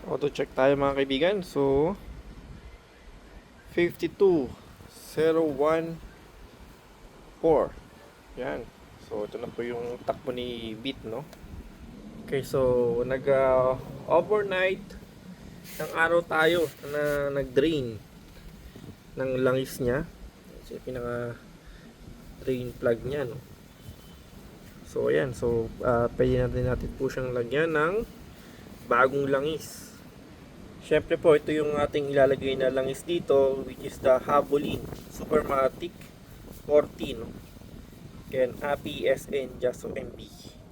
Auto check tayo mga kaibigan. So 52014. Yan. So ito na po yung takbo ni Beat, no? Okay, so overnight ng araw tayo na nag-drain ng langis niya. So pinaka drain plug niya, no? So ayan, so pwede natin po siyang lagyan ng bagong langis. Syempre po, ito yung ating ilalagay na langis dito, which is the Havolin Supermatic 40, no? Again, APSN Jaso MB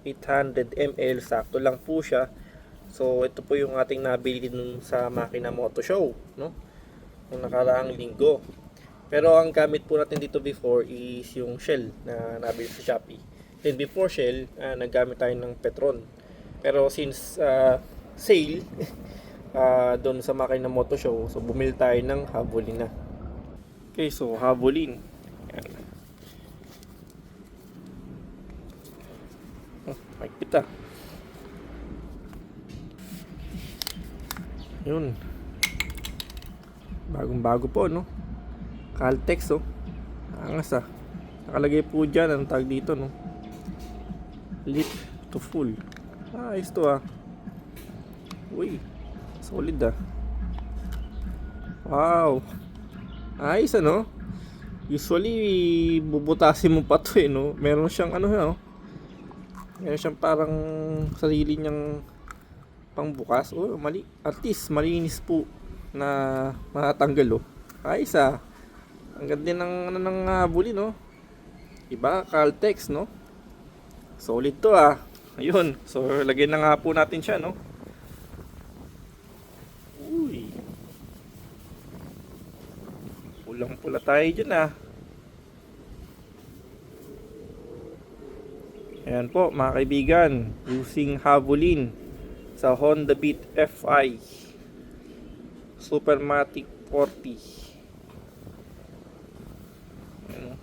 800 ml, sakto lang po siya. So ito po yung ating nabili dun sa Makina Moto Show, no? Nung nakaraang linggo. Pero ang gamit po natin dito before is yung Shell na nabili sa Shopee. Then before Shell, naggamit tayo ng Petron. Pero since sale doon sa Makina Moto Show, so bumili tayo ng Havolin na. Okay, so Havolin. Ayan. Oh, makikita. Yun. Bagong bago po, no? Caltex, oh. Angas, ah. Nakalagay po dyan, ang tag dito, no? Lit to full. Ayos to, ah. Uy, solid, ah. Wow. Ayos, ano? Usually, bubutasin mo pa to, eh, no? Meron siyang, ano, no? Meron siyang parang sarili niyang pangbukas. Oh, mali. At least, malinis po na matatanggal, oh. Ayos, ah. Ang ganda ng, ano, ng buli, no? Iba, Caltex, no? Solid to, ah. Ayun. So, lagyan na nga po natin siya, no? Uy. Pulang-pula tayo dyan, ah. Ayan po, mga kaibigan. Using Havolin sa Honda Beat FI Supermatic 40. Ayan.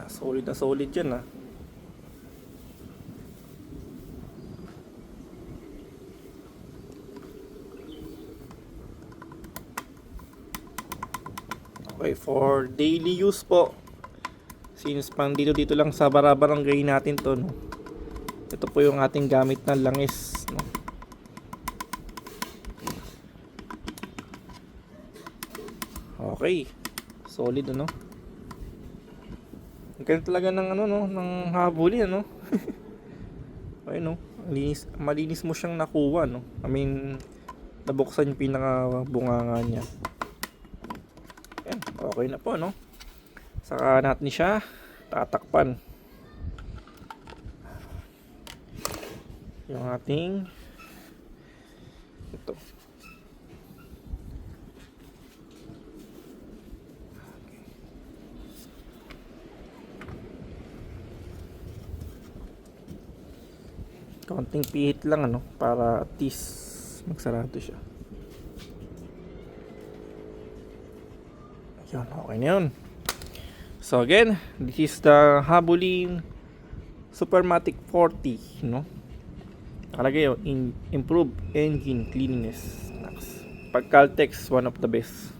Solid na solid yan, ah. Okay, for daily use po, since pang dito lang sa barangay natin to, no? Ito po yung ating gamit na langis, no? Okay, solid, ano? Ang ganda talaga ng, ano, no, ng Havolin, ano? Okay, no? Malinis mo siyang nakuha, no? I mean, nabuksan yung pinaka bunganga niya. Ayan, okay na po, no? Saka natin siya tatakpan. Yung ating ito. Konting pihit lang, ano, para at least magsarado siya. Yun, okay na yun. So again, this is the Havolin Supermatic 40, no? Nakalagay yun, improve engine cleanliness. Pag Caltex, one of the best.